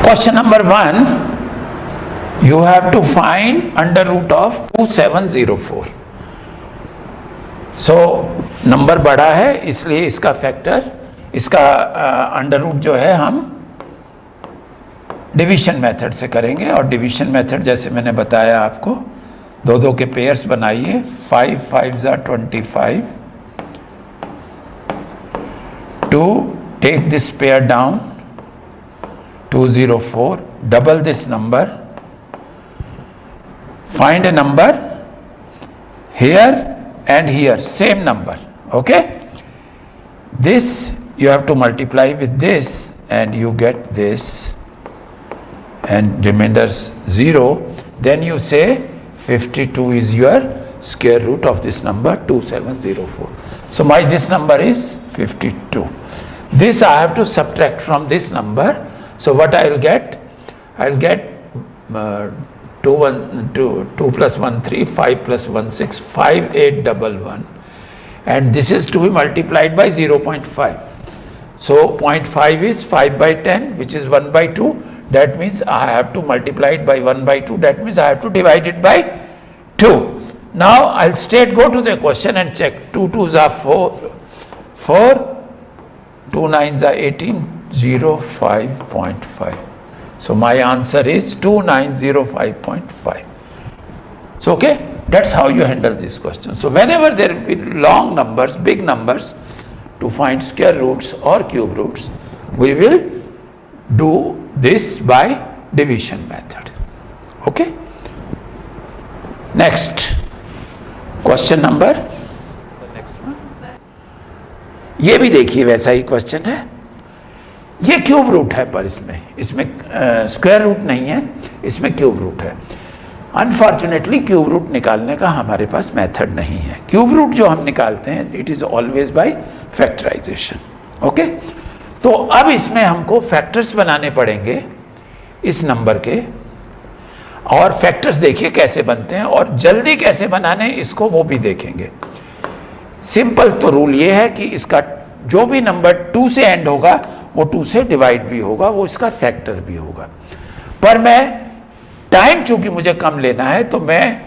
Question number 1, you have to find under root of 2704. So number बड़ा है इसलिए इसका फैक्टर, इसका अंडर रूट जो है हम डिवीजन मेथड से करेंगे। और डिवीजन मेथड जैसे मैंने बताया आपको, दो दो के पेयर्स बनाइए। 5 5 ज़ा 25, to take this pair down 204, double this number, find a number here and here, same number, okay? This you have to multiply with this and you get this, and remainders 0. Then you say 52 is your square root of this number 2704. So my this number is 52. This I have to subtract from this number. So what I will get? I will get 2 plus 1 3, 5 plus 1 6, 5 8 11, and this is to be multiplied by 0.5. So 0.5 is 5 by 10, which is 1 by 2. That means I have to multiply it by 1 by 2. That means I have to divide it by 2. Now I'll straight go to the question and check. 2 2s are 4, 2 9s are 18, 05.5. So my answer is 2905.5. So okay, that's how you handle this question. So whenever there will be long numbers, big numbers, to find square roots or cube roots, we will do this by division method. Okay. Next question number, the next one. ये भी देखिए वैसा ही question है। ये cube root है, पर इसमें square root नहीं है, इसमें क्यूब रूट है। अनफॉर्चुनेटली क्यूब रूट निकालने का हमारे पास मेथड नहीं है। क्यूब रूट जो हम निकालते हैं it is always by factorisation. Okay, तो अब इसमें हमको फैक्टर्स बनाने पड़ेंगे इस नंबर के, और फैक्टर्स देखिए कैसे बनते हैं और जल्दी कैसे बनाने इसको वो भी देखेंगे। सिंपल तो रूल ये है कि इसका जो भी नंबर 2 से एंड होगा वो 2 से डिवाइड भी होगा, वो इसका फैक्टर भी होगा। पर मैं टाइम चूंकि मुझे कम लेना है तो मैं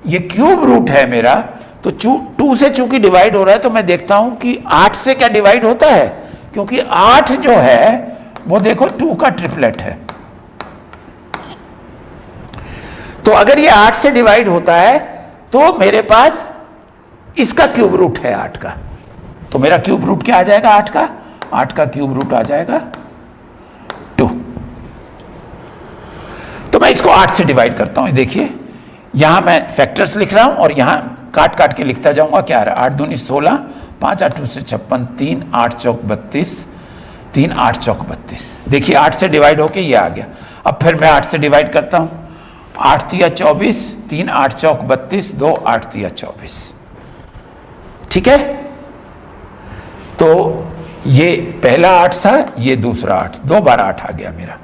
ये क्यूब रूट है मेरा, तो 2 से चूंकि डिवाइड हो रहा है तो मैं देखता हूं कि 8 से क्या डिवाइड होता है, क्योंकि 8 जो है वो देखो 2 का ट्रिपलेट है। तो अगर ये 8 से डिवाइड होता है तो मेरे पास इसका क्यूब रूट है 8 का, तो मेरा क्यूब रूट क्या आ जाएगा 8 का? 8 का क्यूब रूट आ जाएगा 2। तो मैं इसको 8 से डिवाइड करता हूं। देखिए यहां मैं फैक्टर्स लिख रहा हूं और यहां काट काट के लिखता जाऊंगा। क्या आ रहा है? 8 दूनी 16, 5 8 से 56, 3 8 चौक 32, 3 8 चौक 32। देखिए 8 से डिवाइड होके ये आ गया। अब फिर मैं 8 से डिवाइड करता हूं। 8 3 24, 3 8 चौक 32, 2 8 3 24। ठीक है, तो ये पहला 8 था, ये दूसरा 8, 2 बार 8 आ गया मेरा।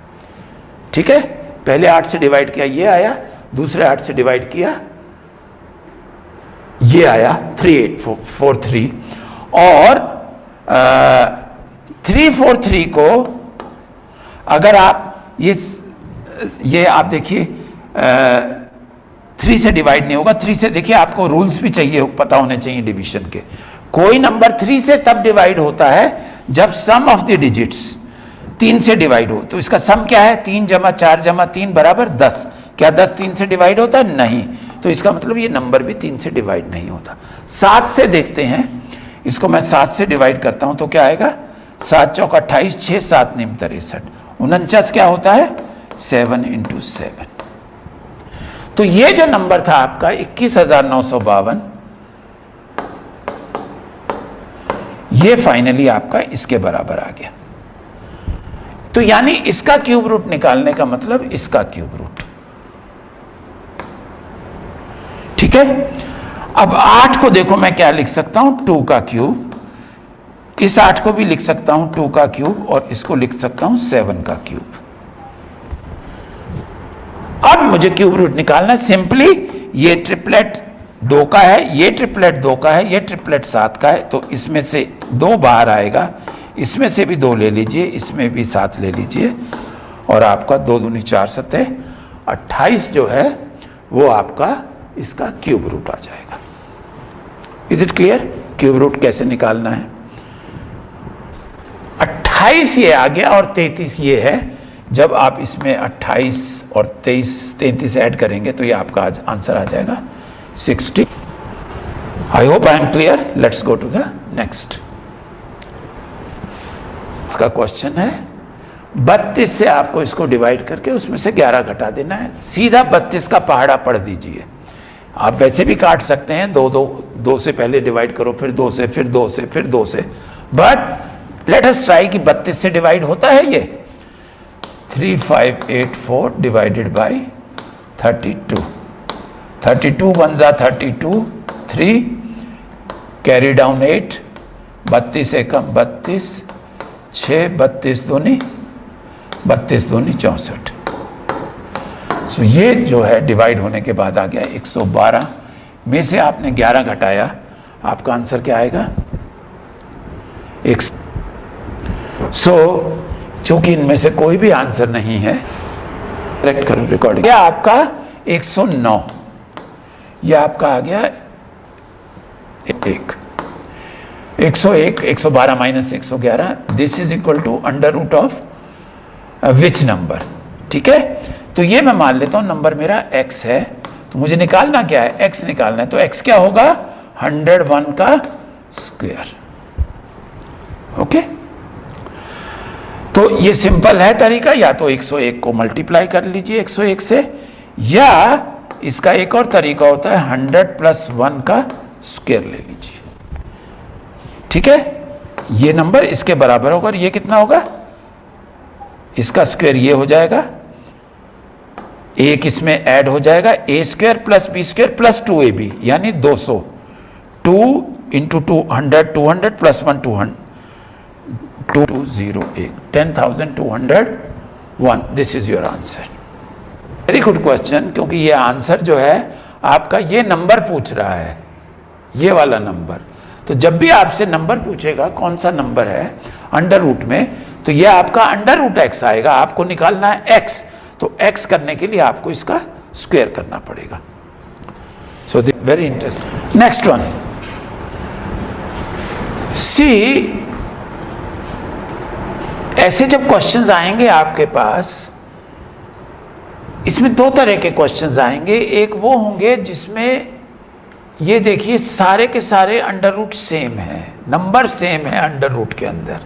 ठीक है, पहले 8 से डिवाइड किया ये आया, दूसरे 8 से डिवाइड किया ये आया 3843। और 343 को अगर आप ये आप देखिए 3 से डिवाइड नहीं होगा। 3 से देखिए आपको रूल्स भी चाहिए, पता होने चाहिए डिवीजन के। कोई नंबर 3 से तब डिवाइड होता है जब सम ऑफ द डिजिट्स 3 से डिवाइड हो। तो इसका सम क्या है? 3 जमा 4 जमा 3 बराबर 10। क्या 10 3 से डिवाइड होता है? नहीं। तो इसका मतलब ये नंबर भी 3 से डिवाइड नहीं होता। 7 से देखते हैं, इसको मैं 7 से डिवाइड करता हूं तो क्या आएगा? 7 चौक 28, 6 7 निम 63, 49 क्या होता है? 7 × 7। तो ये जो नंबर था आपका 21,952, ये फाइनली आपका इसके बराबर आ गया। तो यानी इसका क्यूब रूट निकालने का मतलब इसका क्यूब रूट। ठीक है, अब 8 को देखो मैं क्या लिख सकता हूं? 2 का क्यूब। इस 8 को भी लिख सकता हूं 2 का क्यूब, और इसको लिख सकता हूं 7 का क्यूब। अब मुझे क्यूब रूट निकालना। सिंपली ये ट्रिपलेट 2 का है, ये ट्रिपलेट 2 का है, ये ट्रिपलेट 7 का है, तो इसमें से 2 बाहर आएगा, इसमें से भी 2 ले लीजिए, इसमें भी 7 ले लीजिए, और आपका 2 दूनी 4 सतह 28 जो है वो आपका इसका क्यूब रूट आ जाएगा। Is it clear? Cube root कैसे निकालना है? 28 ये आ गया और 33 ये है। जब आप इसमें 28 और 33 ऐड करेंगे तो ये आपका आंसर आ जाएगा 60। I hope I am clear. Let's go to the next. इसका क्वेश्चन है 32 से आपको इसको डिवाइड करके उसमें से 11 घटा देना है। सीधा 32 का पहाड़ा पढ़ दीजिए। आप वैसे भी काट सकते हैं, दो से पहले डिवाइड करो, फिर 2 से, फिर 2 से, फिर 2 से, बट लेट अस ट्राई कि 32 से डिवाइड होता है ये। 3584 डिवाइडेड बाई 32, 32 1 जा 32, 3 कैरी डाउन 8, 32 एकम 32, 6 32 दूनी 64। सो ये जो है डिवाइड होने के बाद आ गया 112 में से आपने 11 घटाया, आपका आंसर क्या आएगा? चूंकि इनमें से कोई भी आंसर नहीं है, करेक्ट करो रिकॉर्डिंग। यह आपका 109, यह आपका आ गया 101, 112 minus 111, this is equal to under root of which number. ठीक है, तो ये मैं मान लेता हूं नंबर मेरा x है, तो मुझे निकालना क्या है? x निकालना है, तो x क्या होगा? 101 का स्क्वायर। ओके, तो ये सिंपल है तरीका। या तो 101 को मल्टीप्लाई कर लीजिए 101 से, या इसका एक और तरीका होता है 100 + 1 का स्क्वायर ले लीजिए। ठीक है, ये नंबर इसके बराबर होगा और ये कितना होगा? इसका स्क्वायर ये हो जाएगा, एक इसमें ऐड हो जाएगा, a² + b² + 2ab यानी 200। 2 × 200 200 + 1 200, 2208, 10,201। This is your answer. Very good question, क्योंकि ये आंसर जो है आपका ये नंबर पूछ रहा है, ये वाला नंबर। तो जब भी आपसे नंबर पूछेगा कौन सा नंबर है अंडर रूट में, तो ये आपका अंडर रूट x आएगा। आपको निकालना है x, तो x करने के लिए आपको इसका स्क्वायर करना पड़ेगा। So very interesting. Next one, see ऐसे जब क्वेश्चंस आएंगे आपके पास, इसमें 2 तरह के क्वेश्चंस आएंगे। एक वो होंगे जिसमें ये देखिए सारे के सारे अंडर रूट सेम है, नंबर सेम है अंडर रूट के अंदर,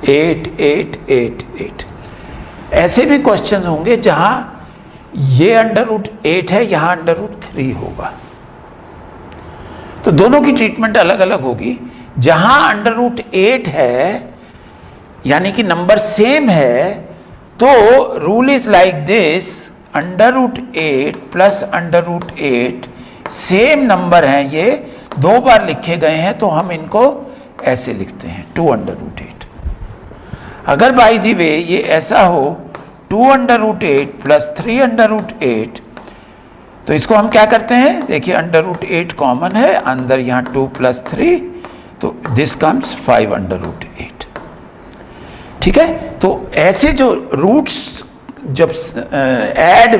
8 8 8 8। ऐसे भी क्वेश्चंस होंगे जहां ये अंडर रूट 8 है, यहां अंडर रूट 3 होगा। तो दोनों की ट्रीटमेंट अलग अलग होगी। जहां अंडर रूट 8 है यानी कि नंबर सेम है, तो rule is like this, under root 8 + under root 8 same number हैं, ये 2 बार लिखे गए हैं, तो हम इनको ऐसे लिखते हैं 2 अंडर रूट 8। अगर बाय द वे ये ऐसा हो 2 अंडर रूट 8 + 3 अंडर रूट 8, तो इसको हम क्या करते हैं? देखिए अंडर रूट 8 कॉमन है, अंदर यहाँ 2 + 3, तो दिस कम्स 5 अंडर रूट 8। ठीक है, तो ऐसे जो रूट्स जब ऐड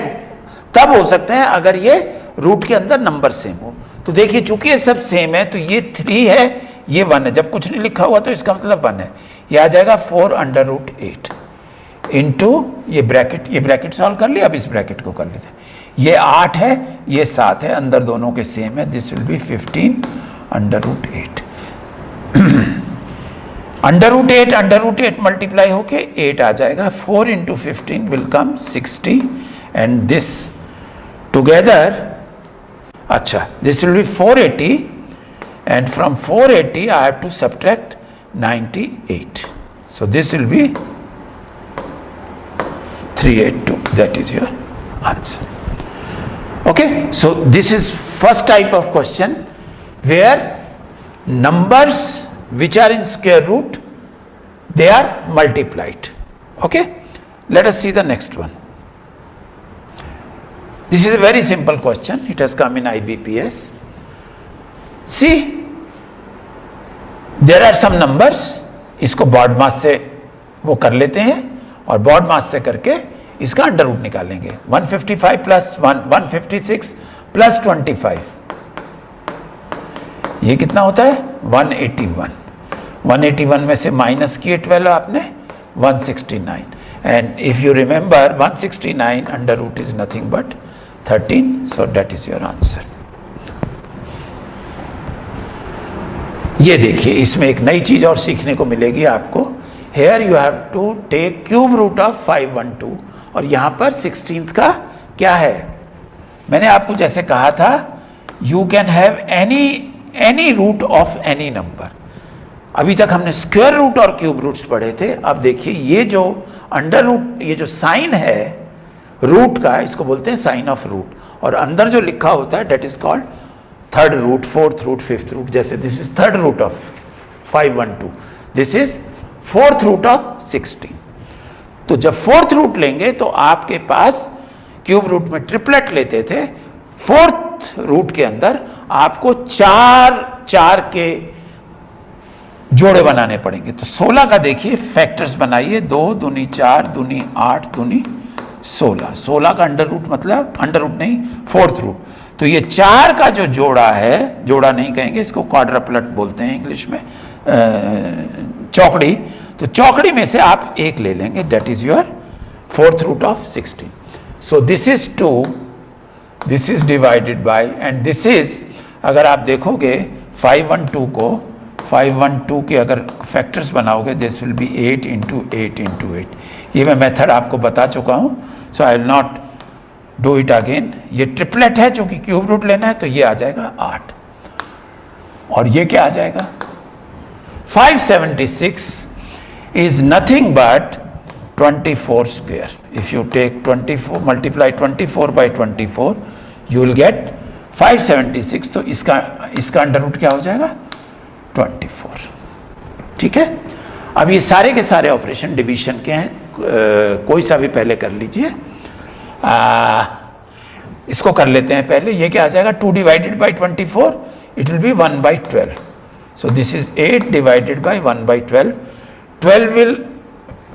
तब हो सकते हैं अगर ये रूट के अंदर नंबर सेम हो। तो देखिए चूंकि ये सब सेम है, तो ये 3 है, ये 1 है। जब कुछ नहीं लिखा हुआ तो इसका मतलब 1 है। ये आ जाएगा 4 अंडर रूट 8 इंटू ये ब्रैकेट सॉल्व कर लिया। अब इस ब्रैकेट को कर लेते हैं। ये 8 है, ये 7 है, अंदर दोनों के सेम है। This will be 15 under root 8। Under root 8 multiply होके 8 आ जाएगा। 4 × 15 will come 60 and this together, अच्छा, this will be 480 and from 480 I have to subtract 98, so this will be 382. That is your answer. Okay, so this is first type of question where numbers which are in square root, they are multiplied. Okay, let us see the next one. This is a very simple question. It has come in IBPS. See, there are some numbers, इसको BODMAS से वो कर लेते हैं और baud मास से करके इसका अंडर रूट निकालेंगे। 155 प्लस 1 156 प्लस 25 ये कितना होता है 181। 181 में से माइनस किए 12 आपने 169 and if you remember 169 under root is nothing but 13 so that is your answer. ये देखिए इसमें एक नई चीज और सीखने को मिलेगी आपको। Here you have to take cube root of 512 और यहां पर 16th का क्या है, मैंने आपको जैसे कहा था you can have any root of any number. अभी तक हमने स्क्वायर रूट और क्यूब रूट्स पढ़े थे। अब देखिए ये जो अंडर रूट, ये जो साइन है रूट का, इसको बोलते हैं साइन ऑफ रूट, और अंदर जो लिखा होता है that is called third root, fourth root, fifth root. जैसे this is third root of 512, this is fourth root of 16। तो जब फोर्थ रूट लेंगे तो आपके पास क्यूब रूट में ट्रिपलेट लेते थे, फोर्थ रूट के अंदर आपको चार के जोड़े बनाने पड़ेंगे। तो 16 का देखिए फैक्टर्स बनाइए, 2 दूनी 4 दूनी 8 दूनी 16। 16 का अंडर रूट मतलब अंडर रूट नहीं फोर्थ रूट। तो ये 4 का जो जोड़ा है, जोड़ा नहीं कहेंगे इसको, क्वाड्रपलेट बोलते हैं इंग्लिश में, चौकड़ी। तो चौकड़ी में से आप एक ले लेंगे, that is your fourth root of 16। So this is 2, this is divided by, and this is, अगर आप देखोगे 512 को 512 के अगर फैक्टर्स बनाओगे this will be 8 into 8 into 8। ये मैं मेथड आपको बता चुका हूं, so I will not do it again. ये ट्रिपलेट है, चूंकि क्यूब रूट लेना है तो ये आ जाएगा 8, और ये क्या आ जाएगा 576 is nothing but 24 square. If you take 24 multiply 24 by 24 you will get 576। तो इसका अंडर रूट क्या हो जाएगा 24। ठीक है, अब ये सारे के सारे ऑपरेशन डिवीजन के हैं, कोई सा भी पहले कर लीजिए। इसको कर लेते हैं पहले। ये क्या आ जाएगा 2 divided by 24 it will be 1 by 12। So this is 8 divided by 1 by 12। 12 will,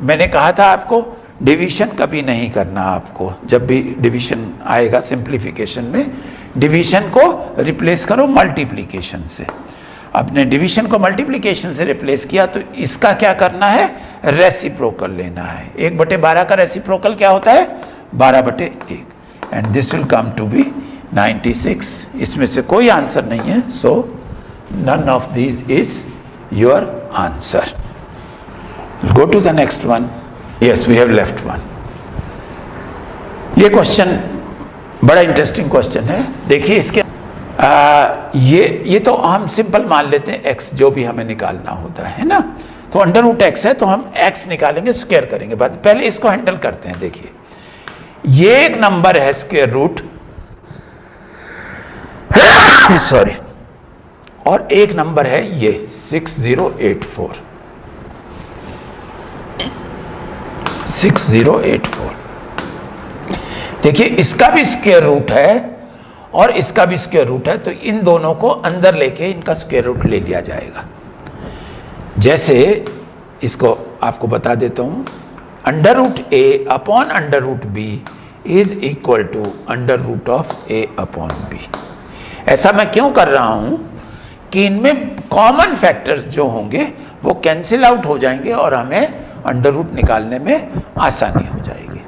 मैंने कहा था आपको डिवीजन कभी नहीं करना आपको, जब भी डिवीजन आएगा सिंप्लीफिकेशन में डिवीजन को रिप्लेस करो मल्टीप्लिकेशन से। अपने डिवीजन को मल्टीप्लिकेशन से रिप्लेस किया तो इसका क्या करना है रेसिप्रोकल लेना है। 1/12 का रेसिप्रोकल क्या होता है 12/1, and this will come to be 96। इसमें से कोई आंसर नहीं है, so none of these is your answer. Go to the next one. Yes, we have left one. ये क्वेश्चन बड़ा इंटरेस्टिंग क्वेश्चन है। देखिए इसके ये तो हम सिंपल मान लेते हैं x जो भी हमें निकालना होता है ना, तो अंडर रूट एक्स है तो हम x निकालेंगे, स्क्वायर करेंगे। बाद पहले इसको हैंडल करते हैं। देखिए ये एक नंबर है स्क्वायर रूट सॉरी, और एक नंबर है ये 6084 6084। देखिए इसका भी स्क्वायर रूट है और इसका भी स्क्वायर रूट है, तो इन दोनों को अंदर लेके इनका स्क्वायर रूट ले लिया जाएगा। जैसे इसको आपको बता देता हूं, under root a upon under root b is equal to under root of a upon b। ऐसा मैं क्यों कर रहा हूं कि इनमें कॉमन फैक्टर्स जो होंगे वो कैंसिल आउट हो जाएंगे और हमें अंडर रूट निकालने में आसानी हो जाएगी।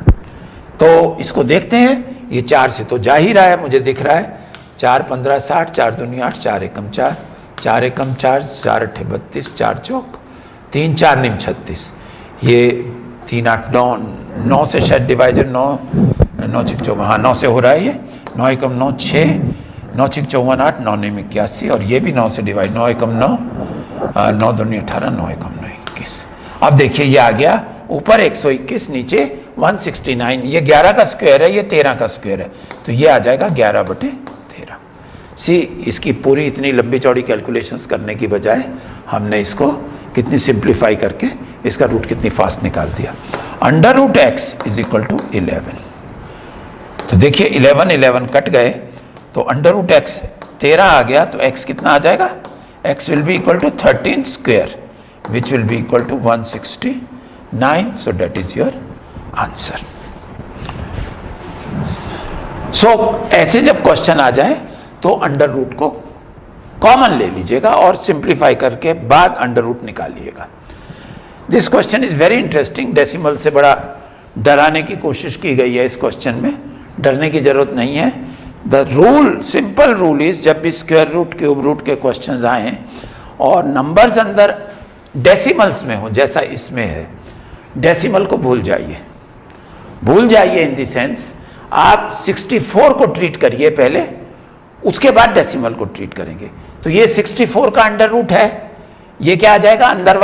तो इसको देखते हैं। ये 4 से तो जा ही रहा है, मुझे दिख रहा है। 4 15 60, 4 दूनी 8, 4 एकम 4, 4 एकम 4, 4 अट्ठे 32, 4 चौक 3, 4 निम 36। ये 3 8 9, 9 से शायद डिवाइजर 9 9 6 14, हाँ 9 से हो रहा है। ये 9 एकम 9 6, 9 6 54 8, 9 निम 81, और ये भी 9 से डिवाइड, 9 एकम 9, 9 दूनी 18, 9 एकम 9 21। अब देखिए ये आ गया ऊपर 121, नीचे 169। ये 11 का स्क्वायर है, ये 13 का स्क्वायर है, तो ये आ जाएगा 11/13। सी इसकी पूरी इतनी लंबी चौड़ी कैलकुलेशंस करने की बजाय हमने इसको कितनी सिंप्लीफाई करके इसका रूट कितनी फास्ट निकाल दिया। Under root x is equal to 11। तो देखिए 11 11 कट गए, तो अंडर रूट एक्स 13 आ गया, तो एक्स कितना आ जाएगा, x will be equal to 13 square which will be equal to 169. So that is your answer. So ऐसे जब क्वेश्चन आ जाए तो अंडर रूट को कॉमन ले लीजिएगा और सिंप्लीफाई करके बाद अंडर रूट निकालिएगा। This question is very interesting. Decimal से बड़ा डराने की कोशिश की गई है इस क्वेश्चन में, डरने की जरूरत नहीं है। The rule, simple rule is, जब भी स्क्वायर रूट क्यूब रूट के क्वेश्चंस आए और नंबर्स अंदर डेसिमल्स में हो, जैसा इसमें है, डेसिमल को भूल जाइए। भूल जाइए इन द सेंस आप 64 को ट्रीट करिए पहले, उसके बाद डेसिमल को ट्रीट करेंगे। तो ये 64 का अंडर रूट है, ये क्या आ जाएगा, अंदर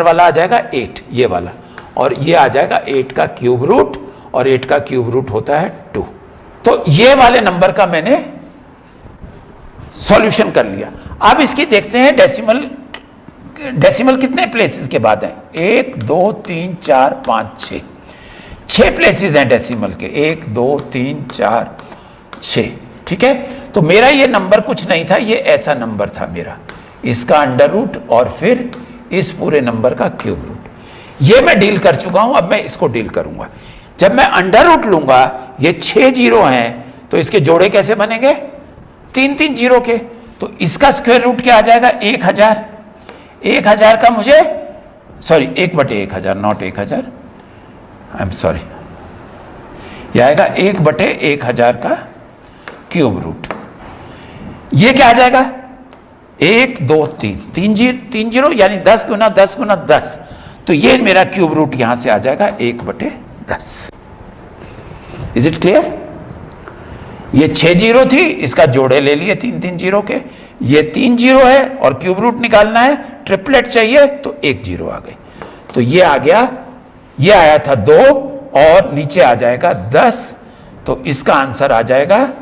वाला आ जाएगा 8, ये वाला, और ये आ जाएगा 8 का क्यूब रूट, और 8 का क्यूब रूट होता है 2। तो ये वाले नंबर का मैंने सॉल्यूशन कर लिया। अब इसकी देखते हैं डेसिमल कितने प्लेसेस के बाद है, 1 2 3 4 5 6 प्लेसेस हैं डेसिमल के, 1 2 3 4 6, ठीक है। तो मेरा ये नंबर कुछ नहीं था, ये ऐसा नंबर था मेरा, इसका अंडर रूट और फिर इस पूरे नंबर का क्यूब रूट। ये मैं डील कर चुका हूं, अब मैं इसको डील करूंगा। जब मैं अंडर रूट लूंगा, ये 6 जीरो हैं, तो इसके जोड़े कैसे बनेंगे, 3 जीरो के। तो इसका स्क्वायर रूट क्या आ जाएगा, 1000। 1000 का मुझे, sorry 1/1000, not 1000, I am sorry, यह आएगा 1/1000 का क्यूब रूट। ये क्या आ जाएगा, 1 2 3 जीरो यानी 10 गुना 10 गुना 10। तो ये मेरा क्यूब रूट यहां से आ जाएगा 1/10। Is it clear? ये 6 जीरो थी, इसका जोड़े ले लिए 3 जीरो के, ये 3 जीरो है और क्यूब रूट निकालना है, ट्रिपलेट चाहिए तो 1 जीरो आ गई। तो ये आ गया, ये आया था 2 और नीचे आ जाएगा 10, तो इसका आंसर आ जाएगा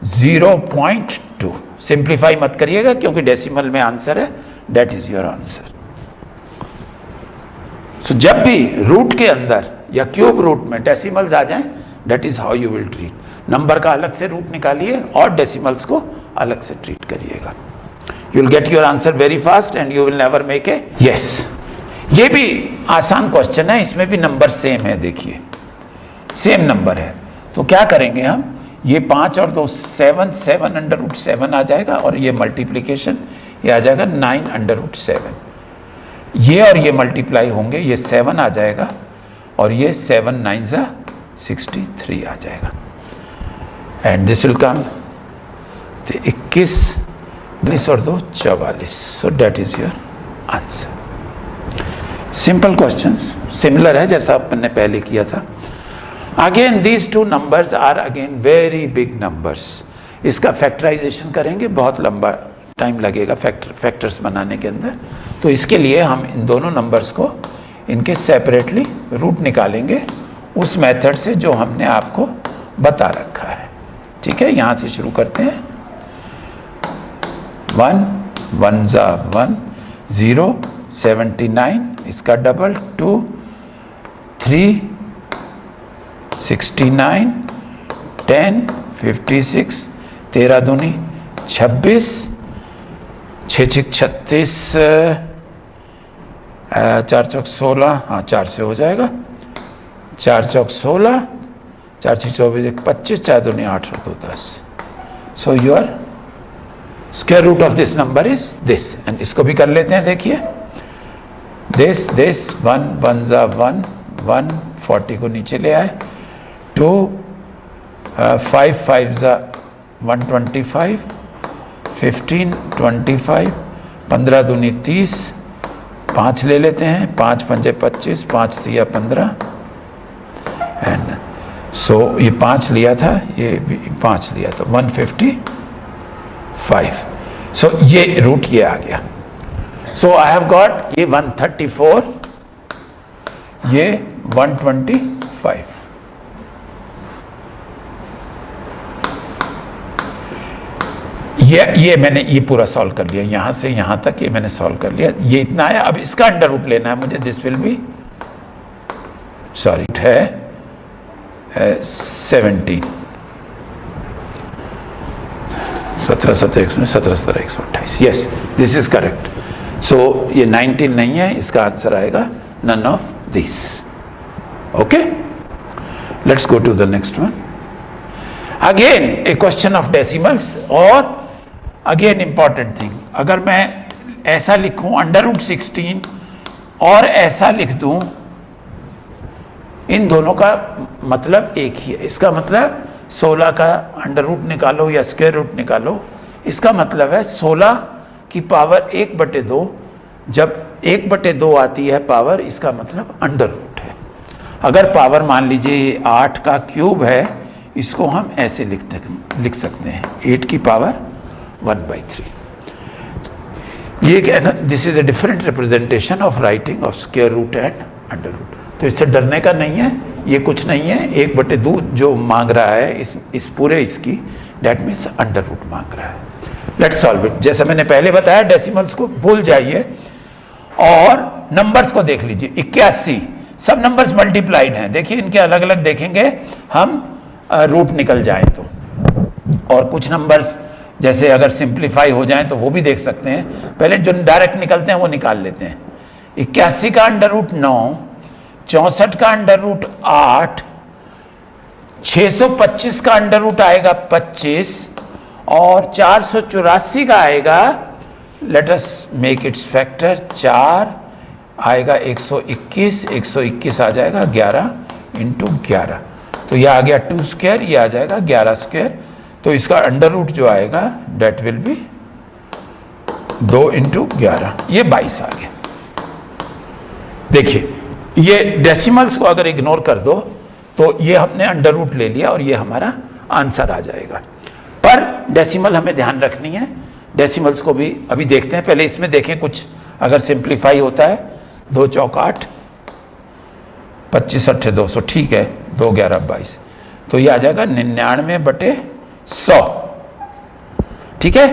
0.2। सिंप्लीफाई मत करिएगा क्योंकि डेसिमल में आंसर है, दैट इज योर आंसर। सो जब भी रूट के अंदर या क्यूब रूट में डेसिमल्स आ जाएं, that is how you will treat. Number का अलग से रूट निकालिए और डेसिमल्स को अलग से ट्रीट करिएगा। You will get your answer very fast and you will never make a yes. ये भी आसान क्वेश्चन है, इसमें भी नंबर सेम है, देखिए सेम नंबर है। तो क्या करेंगे हम, ये 5 और 2 7, 7 अंडर रूट 7 आ जाएगा, और ये मल्टीप्लीकेशन ये आ जाएगा 9 अंडर रूट 7। ये और ये मल्टीप्लाई होंगे, ये 7 आ जाएगा और ये 7 9 जा 63 आ जाएगा। एंड दिस विल कम 21, 19 और 2 44। So that is your answer. Simple questions, similar है जैसा अपन ने पहले किया था। Again these two numbers are again very big numbers. इसका फैक्टराइजेशन करेंगे, बहुत लंबा टाइम लगेगा फैक्टर्स बनाने के अंदर। तो इसके लिए हम इन दोनों नंबर्स को इनके सेपरेटली रूट निकालेंगे उस मेथड से जो हमने आपको बता रखा है, ठीक है। यहाँ से शुरू करते हैं। 1 1 जा 1, 0 79, इसका डबल 2 3 69, 10 56, 13 दूनी 26, 6 6 36, 4 चौक 16, हाँ 4 से हो जाएगा, 4 चौक 16, 4 6 24, 25, 4 दूनी 8 और 2 10। So your square root of this number is this. And इसको भी कर लेते हैं, देखिए दिस 1 1 जा 1 1, 40 को नीचे ले आए, 2 5 5 जा 125, 15 25, 15 दूनी 30, 5 ले लेते हैं, 5 पंजे 25, 5 दिया 15। एंड सो ये 5 लिया था, ये भी 5 लिया था, 155। सो ये रूट ये आ गया। सो आई हैव गॉट ये 134, ये 125। ये मैंने ये पूरा सॉल्व कर लिया, यहां से यहां तक ये मैंने सॉल्व कर लिया, ये इतना आया। अब इसका अंडर रूट लेना है मुझे। दिस विल बी, सॉरी है 17, 17 17 17 17 128। Yes, this is correct. So ये 19 नहीं है, इसका आंसर आएगा none of this. Okay. Let's go to the next one. Again a question of decimals. और अगेन इंपॉर्टेंट थिंग, अगर मैं ऐसा लिखूं √16 और ऐसा लिख दूं, इन दोनों का मतलब एक ही है. इसका मतलब 16 का √, निकालो या स्क्वायर रूट निकालो, इसका मतलब है 16 की पावर 1/2. जब 1/2 आती है पावर, इसका मतलब √. अगर पावर मान लीजिए 8 का क्यूब है, इसको हम ऐसे लिख सकते हैं 8 की पावर 1/3. ये क्या है ना, this is a different representation of writing of square root and √. तो इससे डरने का नहीं है, ये कुछ नहीं है. 1/2 जो मांग रहा है इस पूरे इसकी, डेट मीन्स √. मांग रहा है. Let's solve it. जैसे मैंने पहले बताया, डेसिमल्स को भूल जाइए और नंबर्स को देख लीजिए. 81 सब नंबर्स मल्टीप्लाइड हैं. देखिए इनके अलग अलग देखेंगे हम, रूट निकल जाए तो. और कुछ नंबर्स जैसे अगर सिंप्लीफाई हो जाए तो वो भी देख सकते हैं. पहले जो डायरेक्ट निकलते हैं वो निकाल लेते हैं. 81 का √9, 64 का √8, 625 का √ आएगा 25 और 484 का आएगा, let us make it's factor, 4 आएगा 121, 121 आ जाएगा 11 × 11. तो यह आ गया 2 स्क्वायर, ये आ जाएगा 11 स्क्वायर. तो इसका √ जो आएगा डेट विल बी 2 × 11, ये 22 आ गया. देखिए ये डेसिमल्स को अगर इग्नोर कर दो तो ये हमने √ ले लिया और ये हमारा आंसर आ जाएगा. पर डेसिमल हमें ध्यान रखनी है. डेसिमल्स को भी अभी देखते हैं. पहले इसमें देखें कुछ अगर सिंप्लीफाई होता है. 2 चौक 8, 25 8 200, ठीक है. 2 11 22, तो ये आ जाएगा 99/100. ठीक है.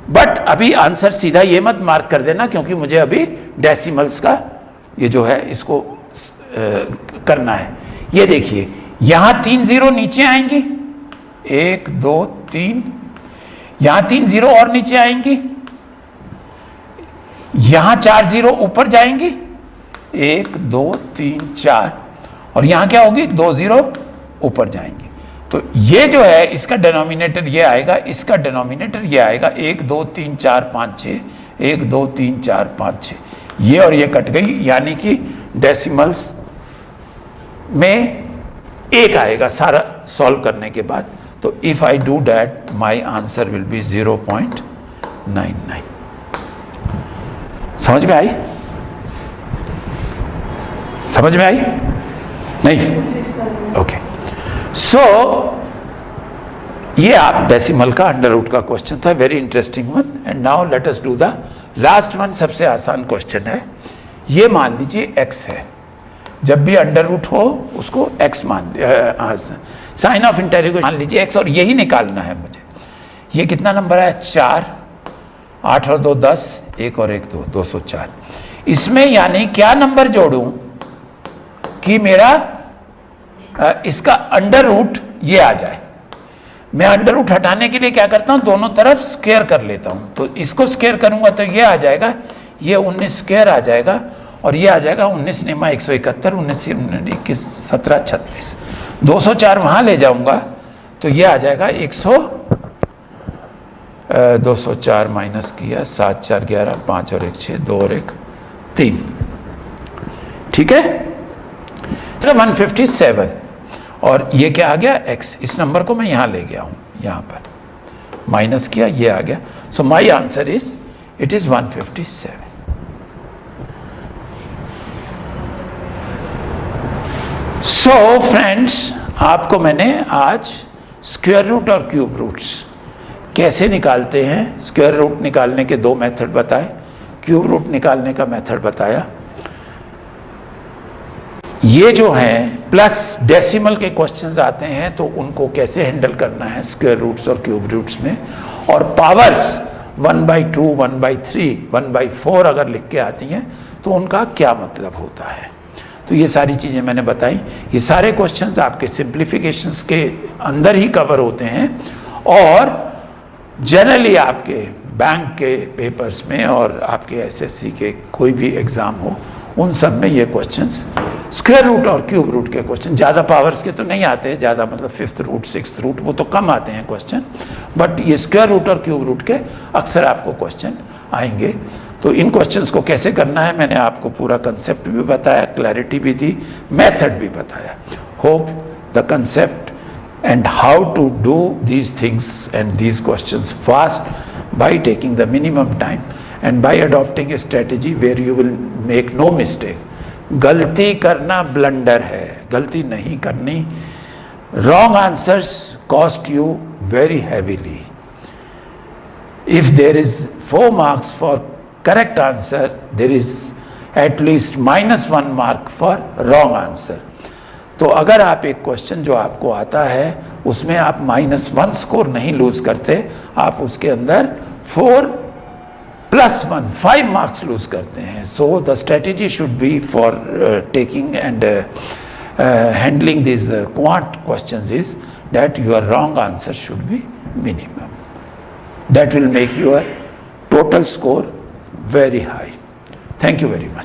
बट अभी आंसर सीधा ये मत मार्क कर देना, क्योंकि मुझे अभी डेसिमल्स का ये जो है इसको करना है. ये देखिए यहां 3 0 नीचे आएंगी, 1 2 3, यहां 3 0 और नीचे आएंगी, यहां 4 0 ऊपर जाएंगी, 1 2 3 4, और यहां क्या होगी 2 0 ऊपर जाएंगी. तो ये जो है इसका डिनोमिनेटर ये आएगा, इसका डिनोमिनेटर ये आएगा. 1 2 3 4 5 6, 1 2 3 4 5 6, ये और ये कट गई, यानी कि डेसिमल्स में 1 आएगा सारा सॉल्व करने के बाद. तो if I do that my answer will be 0.99. समझ में आई? समझ में आई? नहीं? ओके. सो ये आप डेसिमल का √ का क्वेश्चन था, very interesting one. And now let us do the last one. सबसे आसान क्वेश्चन है. ये मान लीजिए x है. जब भी √ हो उसको x मान, साइन ऑफ इंटेरोगेशन मान लीजिए x, और यही निकालना है मुझे. ये कितना नंबर है? 4, 8 और 2 10, 1 और 1 2, 204. इसमें यानी क्या नंबर जोड़ूं कि मेरा इसका √ ये आ जाए. मैं √ हटाने के लिए क्या करता हूं, दोनों तरफ स्क्वायर कर लेता हूं. तो इसको स्क्वायर करूंगा तो ये आ जाएगा, ये 19 स्क्वायर आ जाएगा, और ये आ जाएगा 19 9 171, 19 21 17 36. 204 वहां ले जाऊंगा तो ये आ जाएगा 204 माइनस किया, 7 4 11, 5 और 1 6, 2 और 1 3. ठीक है. तो 157, और ये क्या आ गया x. इस नंबर को मैं यहां ले गया हूं, यहां पर माइनस किया, ये आ गया. So my answer is, it is 157. So friends, आपको मैंने आज स्क्वायर रूट और क्यूब रूट्स कैसे निकालते हैं, स्क्वायर रूट निकालने के 2 मेथड बताए, क्यूब रूट निकालने का मेथड बताया. ये जो हैं प्लस डेसिमल के क्वेश्चंस आते हैं तो उनको कैसे हैंडल करना है स्क्वायर रूट्स और क्यूब रूट्स में. और पावर्स 1/2, 1/3, 1/4 अगर लिख के आती हैं तो उनका क्या मतलब होता है. तो ये सारी चीज़ें मैंने बताई. ये सारे क्वेश्चंस आपके सिंप्लीफिकेशंस के अंदर ही कवर होते हैं, और जनरली आपके बैंक के पेपर्स में और आपके SSC के कोई भी एग्ज़ाम हो उन सब में ये क्वेश्चंस स्क्वायर रूट और क्यूब रूट के क्वेश्चन, ज़्यादा पावर्स के तो नहीं आते, ज़्यादा मतलब फिफ्थ रूट सिक्स्थ रूट वो तो कम आते हैं क्वेश्चन, बट ये स्क्वायर रूट और क्यूब रूट के अक्सर आपको क्वेश्चन आएंगे। तो इन क्वेश्चंस को कैसे करना है मैंने आपको पूरा कंसेप्ट भी बताया, क्लैरिटी भी दी, मेथड भी बताया। Hope the concept and how to do these things and these questions fast by taking the minimum time and by adopting a strategy where you will make no mistake. गलती करना blunder है, गलती नहीं करनी। Wrong answers cost you very heavily. If there is 4 marks for correct answer, there is at least -1 mark for wrong answer. तो अगर आप एक क्वेश्चन जो आपको आता है उसमें आप -1 स्कोर नहीं लूज करते, आप उसके अंदर 4 + 1 5 मार्क्स लूज करते हैं। So the strategy should be for taking and handling this quant questions is that your wrong answer should be minimum, that will make your total score very high. Thank you very much.